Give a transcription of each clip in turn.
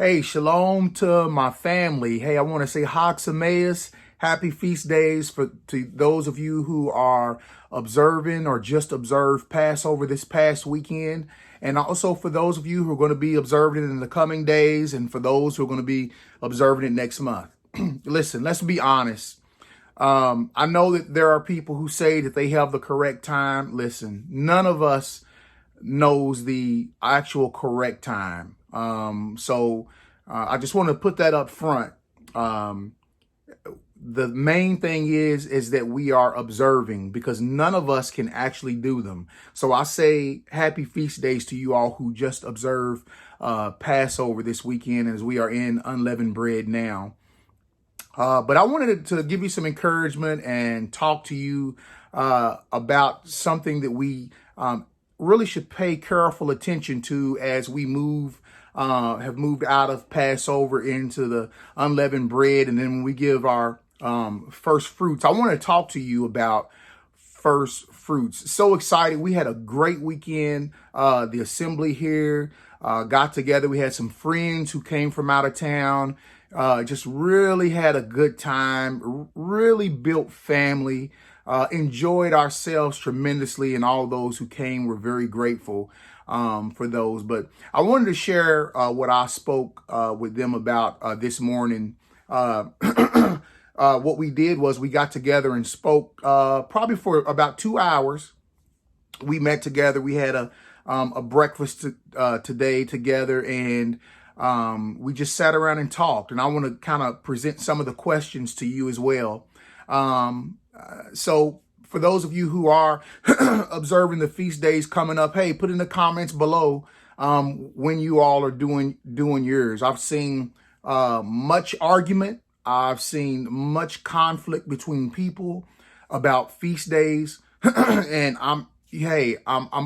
Hey, shalom to my family. Hey, I want to say Chag Sameas, happy feast days to those of you who are observing or just observed Passover this past weekend. And also for those of you who are going to be observing it in the coming days, and for those who are going to be observing it next month. Listen, let's be honest. I know that there are people who say that they have the correct time. Listen, none of us knows the actual correct time. I just want to put that up front. Um, the main thing is that we are observing, because none of us can actually do them. So I say happy feast days to you all who just observed Passover this weekend, as we are in unleavened bread now. But I wanted to give you some encouragement and talk to you about something that we really should pay careful attention to as we have moved out of Passover into the unleavened bread. And then when we give our first fruits, I want to talk to you about first fruits. So excited. We had a great weekend. The assembly here got together. We had some friends who came from out of town. Just really had a good time, really built family, enjoyed ourselves tremendously, and all those who came were very grateful for those. But I wanted to share what I spoke with them about this morning. What we did was we got together and spoke probably for about 2 hours. We met together. We had a breakfast today together, and we just sat around and talked. And I want to kind of present some of the questions to you as well. So for those of you who are observing the feast days coming up, hey, put in the comments below when you all are doing yours. I've seen much argument. I've seen much conflict between people about feast days. And I'm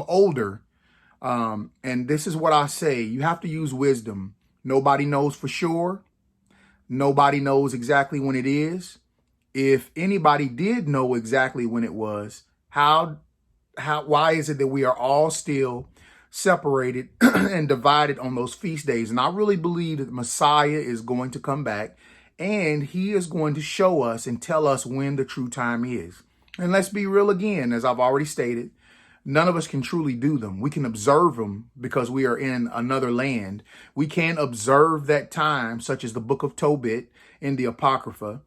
older. And this is what I say. You have to use wisdom. Nobody knows for sure. Nobody knows exactly when it is. If anybody did know exactly when it was, why is it that we are all still separated and divided on those feast days? And I really believe that the Messiah is going to come back, and he is going to show us and tell us when the true time is. And let's be real again, as I've already stated, none of us can truly do them. We can observe them because we are in another land. We can observe that time, such as the book of Tobit in the Apocrypha.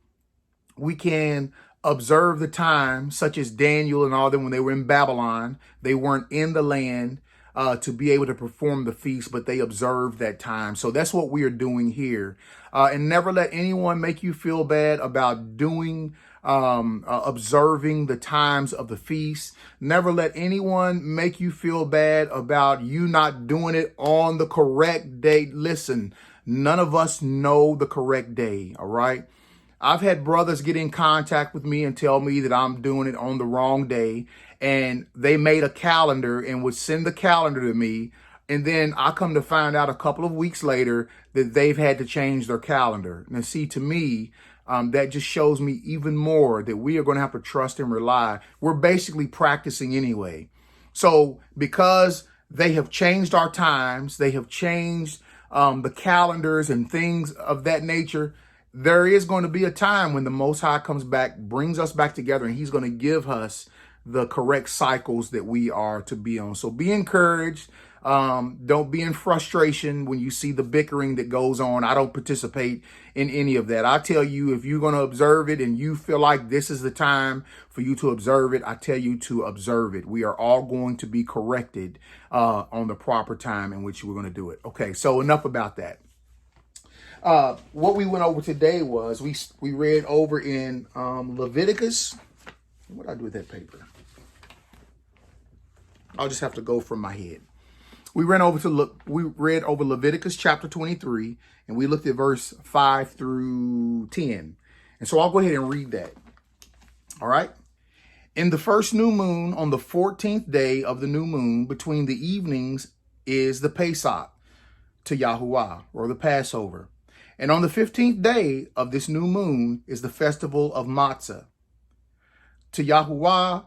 We can observe the time, such as Daniel and all them when they were in Babylon. They weren't in the land to be able to perform the feast, but they observed that time. So that's what we are doing here. And never let anyone make you feel bad about observing the times of the feast. Never let anyone make you feel bad about you not doing it on the correct day. Listen, none of us know the correct day, all right? I've had brothers get in contact with me and tell me that I'm doing it on the wrong day, and they made a calendar and would send the calendar to me. And then I come to find out a couple of weeks later that they've had to change their calendar. Now, see, to me, that just shows me even more that we are going to have to trust and rely. We're basically practicing anyway. So because they have changed our times, they have changed the calendars and things of that nature, there is going to be a time when the Most High comes back, brings us back together, and he's going to give us the correct cycles that we are to be on. So be encouraged. Don't be in frustration when you see the bickering that goes on. I don't participate in any of that. I tell you, if you're going to observe it and you feel like this is the time for you to observe it, I tell you to observe it. We are all going to be corrected on the proper time in which we're going to do it. Okay, so enough about that. What we went over today was we read over in Leviticus. What did I do with that paper? I'll just have to go from my head. We read over Leviticus chapter 23, and we looked at verse 5 through 10. And so I'll go ahead and read that. All right. In the first new moon, on the 14th day of the new moon, between the evenings, is the Pesach to Yahuwah, or the Passover. And on the 15th day of this new moon is the festival of Matzah. To Yahuwah,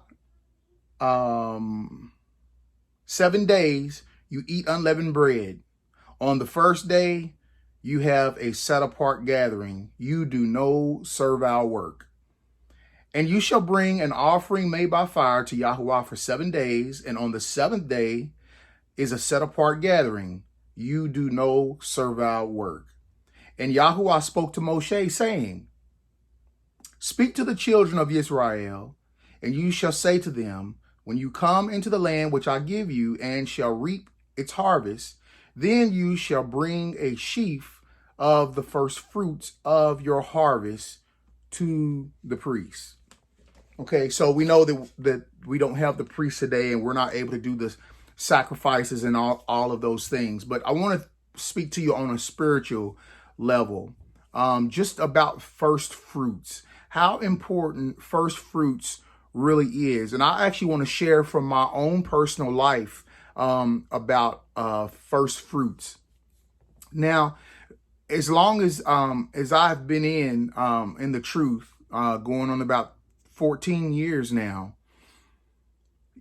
7 days you eat unleavened bread. On the first day you have a set apart gathering. You do no servile work. And you shall bring an offering made by fire to Yahuwah for 7 days. And on the seventh day is a set apart gathering. You do no servile work. And Yahuwah spoke to Moshe, saying, speak to the children of Israel, and you shall say to them, when you come into the land which I give you, and shall reap its harvest, then you shall bring a sheaf of the first fruits of your harvest to the priests. Okay, so we know that we don't have the priests today, and we're not able to do the sacrifices and all of those things. But I want to speak to you on a spiritual level, just about first fruits, how important first fruits really is. And I actually want to share from my own personal life about first fruits. Now, as long as I've been in the truth, going on about 14 years now,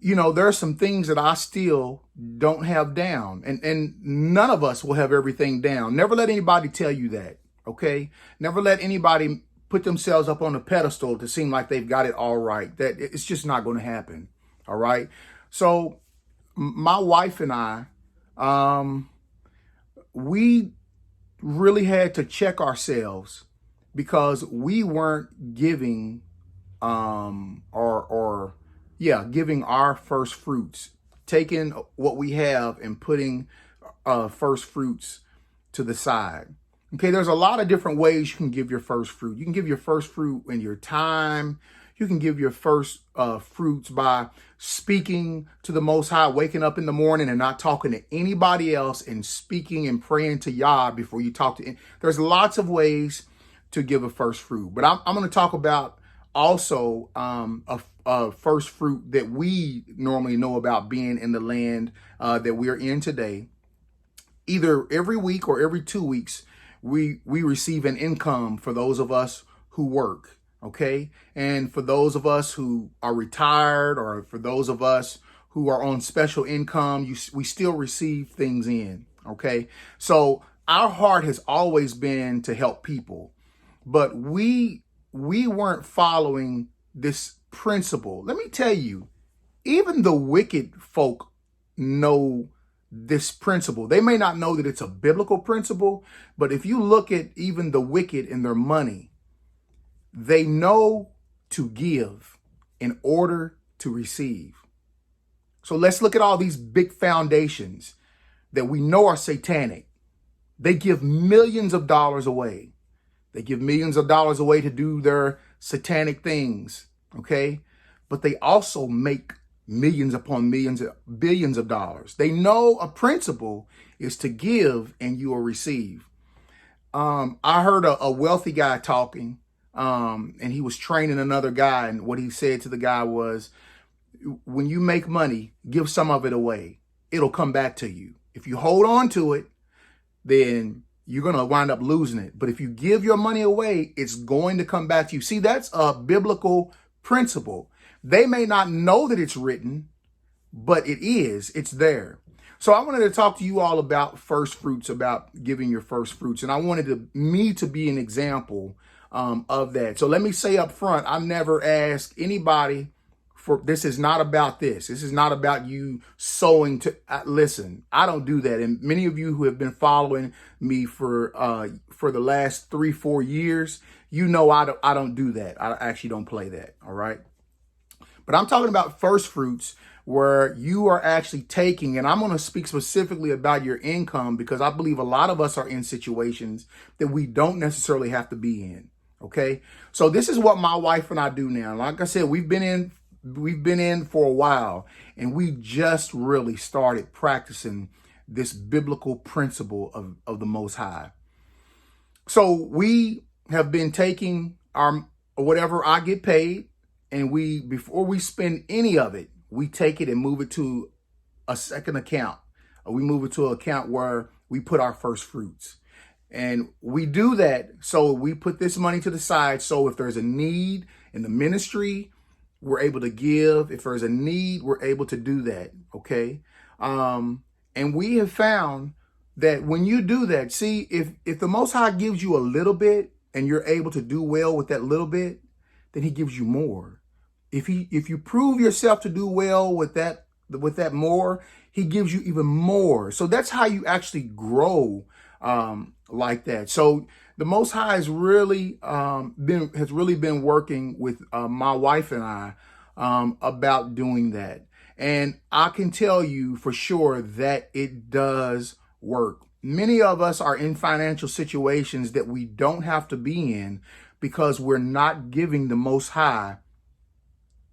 you know, there are some things that I still don't have down, and none of us will have everything down. Never let anybody tell you that, okay? Never let anybody put themselves up on a pedestal to seem like they've got it all right. That it's just not going to happen, all right? So my wife and I, we really had to check ourselves because we weren't giving giving our first fruits, taking what we have and putting first fruits to the side. Okay, there's a lot of different ways you can give your first fruit. You can give your first fruit in your time. You can give your first fruits by speaking to the Most High, waking up in the morning and not talking to anybody else, and speaking and praying to Yah before you talk to. There's lots of ways to give a first fruit, but I'm going to talk about also a first fruit that we normally know about being in the land that we're in today. Either every week or every 2 weeks, we receive an income for those of us who work, okay? And for those of us who are retired, or for those of us who are on special income, we still receive things in, okay? So our heart has always been to help people, but we weren't following this principle. Let me tell you, even the wicked folk know this principle. They may not know that it's a biblical principle, but if you look at even the wicked and their money, they know to give in order to receive. So let's look at all these big foundations that we know are satanic. They give millions of dollars away. They give millions of dollars away to do their satanic things, okay? But they also make millions upon millions, billions of dollars. They know a principle is to give and you will receive. I heard a wealthy guy talking, and he was training another guy, and what he said to the guy was, when you make money, give some of it away. It'll come back to you. If you hold on to it, then you're going to wind up losing it. But if you give your money away, it's going to come back to you. See, that's a biblical principle. They may not know that it's written, but it is. It's there. So I wanted to talk to you all about first fruits, about giving your first fruits. And I wanted me to be an example of that. So let me say up front, I've never asked anybody for, this is not about this. This is not about you sowing to, listen, I don't do that. And many of you who have been following me for the last 3-4 years, you know, I don't do that. I actually don't play that. All right. But I'm talking about first fruits, where you are actually taking, and I'm going to speak specifically about your income, because I believe a lot of us are in situations that we don't necessarily have to be in. Okay. So this is what my wife and I do now. Like I said, we've been in for a while, and we just really started practicing this biblical principle of the Most High. So we have been taking our, whatever I get paid, and before we spend any of it, we take it and move it to a second account. We move it to an account where we put our first fruits. And we do that, so we put this money to the side. So if there's a need in the ministry, we're able to give. If there's a need, we're able to do that. Okay. And we have found that when you do that, see, if the Most High gives you a little bit and you're able to do well with that little bit, then he gives you more. If you prove yourself to do well with that more, he gives you even more. So that's how you actually grow like that. So the Most High has really been working with my wife and I about doing that. And I can tell you for sure that it does work. Many of us are in financial situations that we don't have to be in because we're not giving the Most High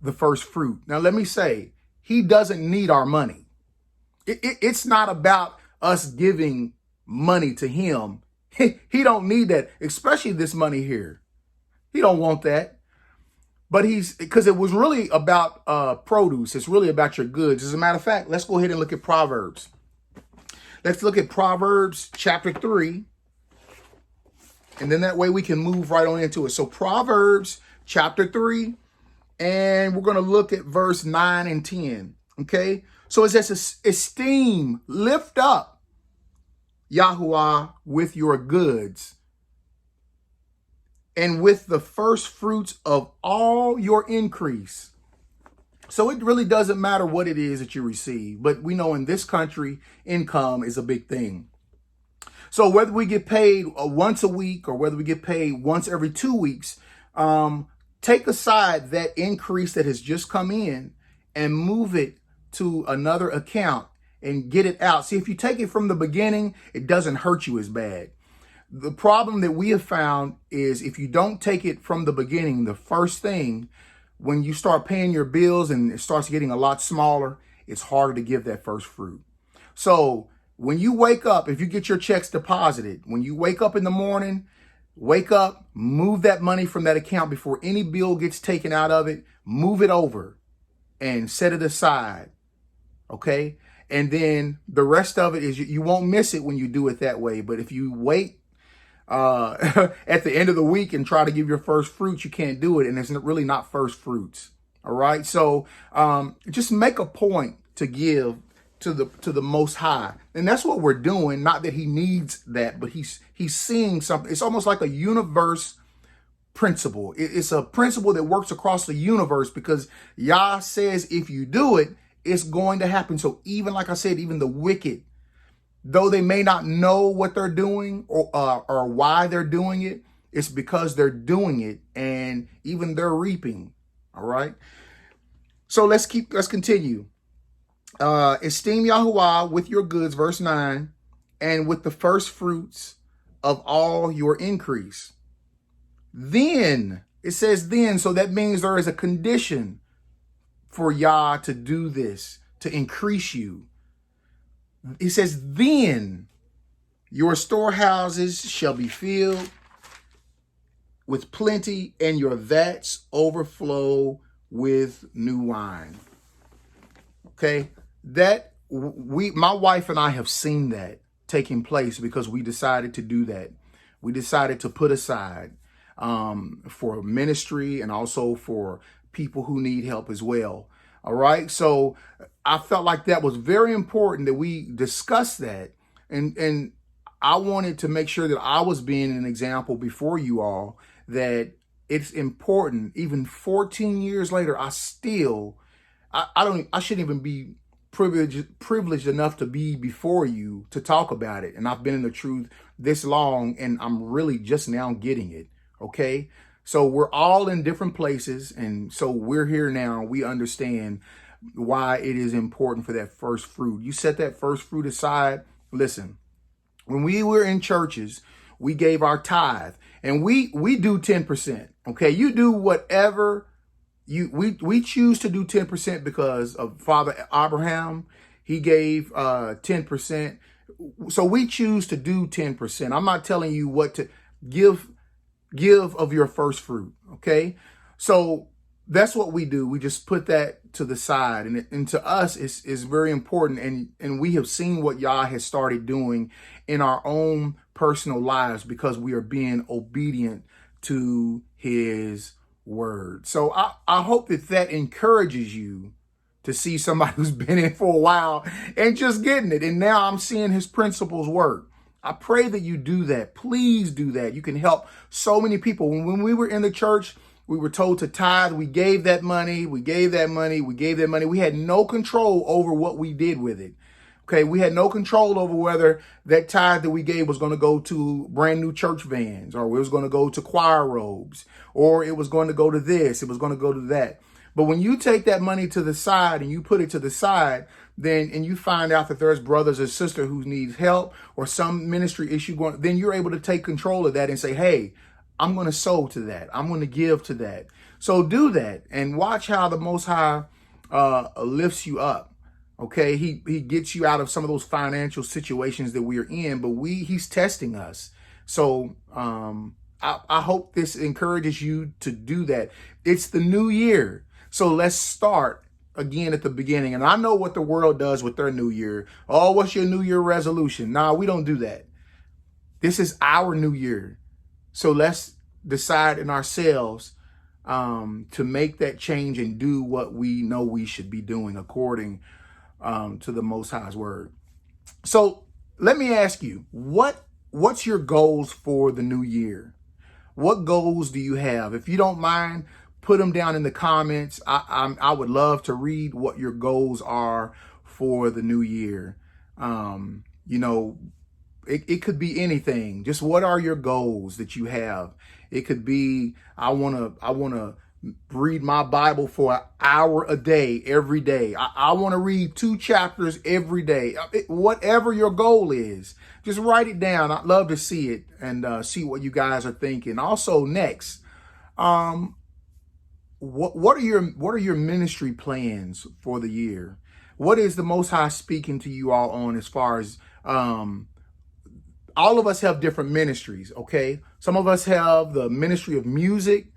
the first fruit. Now, let me say, he doesn't need our money. It's not about us giving money to him. He don't need that, especially this money here. He don't want that. But because it was really about produce. It's really about your goods. As a matter of fact, let's go ahead and look at Proverbs. Let's look at Proverbs chapter 3. And then that way we can move right on into it. So Proverbs chapter 3, and we're going to look at verse 9 and 10. Okay. So it says, esteem, lift up Yahuwah with your goods, and with the first fruits of all your increase. So it really doesn't matter what it is that you receive, but we know in this country, income is a big thing. So whether we get paid once a week or whether we get paid once every 2 weeks, take aside that increase that has just come in and move it to another account and get it out. See, if you take it from the beginning, it doesn't hurt you as bad. The problem that we have found is if you don't take it from the beginning, the first thing, when you start paying your bills and it starts getting a lot smaller, it's harder to give that first fruit. So when you wake up, if you get your checks deposited, when you wake up in the morning, wake up, move that money from that account before any bill gets taken out of it, move it over and set it aside. Okay. And then the rest of it is you won't miss it when you do it that way. But if you wait at the end of the week and try to give your first fruits, you can't do it. And it's really not first fruits. All right. So just make a point to give to the Most High. And that's what we're doing. Not that he needs that, but he's seeing something. It's almost like a universe principle. It's a principle that works across the universe because Yah says if you do it, it's going to happen. So even like I said, even the wicked, though they may not know what they're doing or why they're doing it, it's because they're doing it, and even they're reaping. All right. So let's continue. Esteem Yahuwah with your goods, verse 9, and with the first fruits of all your increase. Then it says then, so that means there is a condition for Yah to do this, to increase you. He says, then your storehouses shall be filled with plenty, and your vats overflow with new wine. Okay, my wife and I have seen that taking place because we decided to do that. We decided to put aside for ministry and also for people who need help as well. All right. So I felt like that was very important that we discuss that. And I wanted to make sure that I was being an example before you all, that it's important. Even 14 years later, I shouldn't even be privileged enough to be before you to talk about it. And I've been in the truth this long, and I'm really just now getting it. Okay. So we're all in different places. And so we're here now. We understand why it is important for that first fruit. You set that first fruit aside. Listen, when we were in churches, we gave our tithe, and we do 10%. Okay. You do whatever we choose to do 10% because of Father Abraham. He gave 10%. So we choose to do 10%. I'm not telling you what to give of your first fruit. Okay. So that's what we do. We just put that to the side. And to us, it's very important. And we have seen what Yah has started doing in our own personal lives because we are being obedient to his word. So I hope that encourages you to see somebody who's been in for a while and just getting it. And now I'm seeing his principles work. I pray that you do that. Please do that. You can help so many people. When we were in the church, we were told to tithe. We gave that money. We gave that money. We gave that money. We had no control over what we did with it. Okay, we had no control over whether that tithe that we gave was going to go to brand new church vans, or it was going to go to choir robes, or it was going to go to this, it was going to go to that. But when you take that money to the side and you put it to the side, then and you find out that there's brothers or sister who needs help or some ministry issue going, then you're able to take control of that and say, hey, I'm going to sow to that. I'm going to give to that. So do that and watch how the Most High lifts you up. Okay, he gets you out of some of those financial situations that we are in, but he's testing us. So I hope this encourages you to do that. It's the new year, so let's start again at the beginning. And I know what the world does with their new year. Oh, what's your new year resolution? Nah, we don't do that. This is our new year, so let's decide in ourselves to make that change and do what we know we should be doing according to the Most High's word. So let me ask you, what's your goals for the new year? What goals do you have? If you don't mind, put them down in the comments. I would love to read what your goals are for the new year. It could be anything. Just what are your goals that you have? It could be, I want to read my Bible for an hour a day, every day. I want to read 2 chapters every day. Whatever your goal is, just write it down. I'd love to see it and see what you guys are thinking. Also, next, what are your ministry plans for the year? What is the Most High speaking to you all on as far as all of us have different ministries, okay? Some of us have the ministry of music.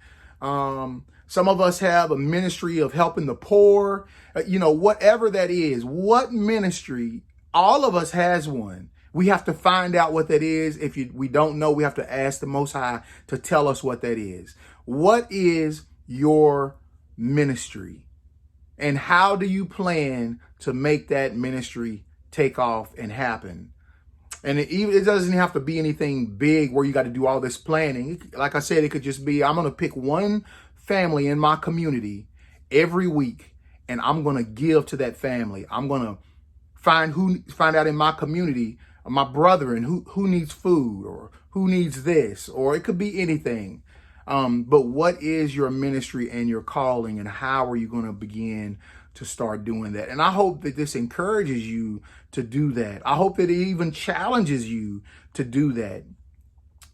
Some of us have a ministry of helping the poor, whatever that is, what ministry, all of us has one. We have to find out what that is. If we don't know, we have to ask the Most High to tell us what that is. What is your ministry? And how do you plan to make that ministry take off and happen? And it doesn't have to be anything big where you got to do all this planning. Like I said, it could just be, I'm going to pick one family in my community every week, and I'm going to give to that family. I'm going to find out in my community, my brethren, who needs food or who needs this, or it could be anything. But what is your ministry and your calling, and how are you going to begin to start doing that? And I hope that this encourages you to do that. I hope that it even challenges you to do that.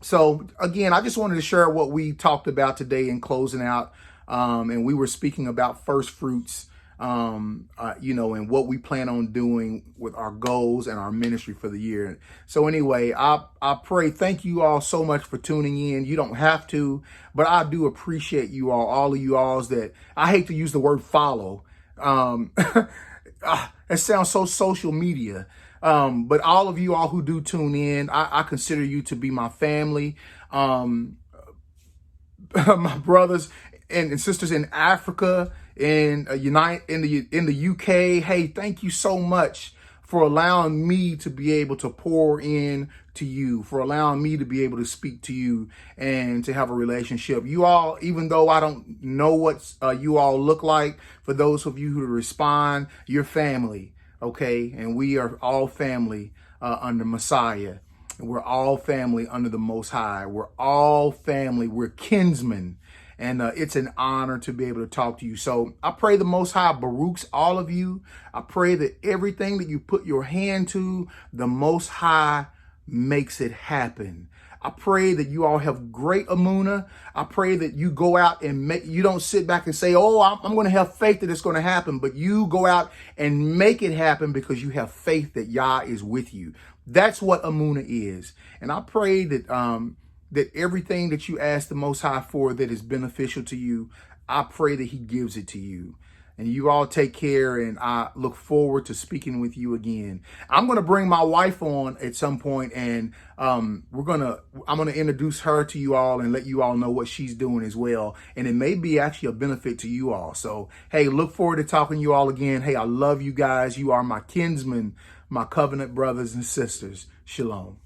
So again, I just wanted to share what we talked about today in closing out. And we were speaking about first fruits, and what we plan on doing with our goals and our ministry for the year. So anyway, I pray, thank you all so much for tuning in. You don't have to, but I do appreciate you all of you alls that, I hate to use the word follow. It sounds so social media. But all of you all who do tune in, I consider you to be my family, my brothers and sisters in Africa, in the UK. Hey, thank you so much for allowing me to be able to pour in to you, for allowing me to be able to speak to you and to have a relationship. You all, even though I don't know what you all look like, for those of you who respond, you're family. Okay, and we are all family under Messiah. And we're all family under the Most High. We're all family. We're kinsmen. And it's an honor to be able to talk to you. So I pray the Most High Baruchs all of you. I pray that everything that you put your hand to, the Most High makes it happen. I pray that you all have great Amunah. I pray that you go out and you don't sit back and say, oh, I'm going to have faith that it's going to happen, but you go out and make it happen because you have faith that Yah is with you. That's what Amunah is. And I pray that that everything that you ask the Most High for that is beneficial to you, I pray that he gives it to you. And you all take care, and I look forward to speaking with you again. I'm going to bring my wife on at some point, and I'm going to introduce her to you all and let you all know what she's doing as well. And it may be actually a benefit to you all. So, hey, look forward to talking to you all again. Hey, I love you guys. You are my kinsmen, my covenant brothers and sisters. Shalom.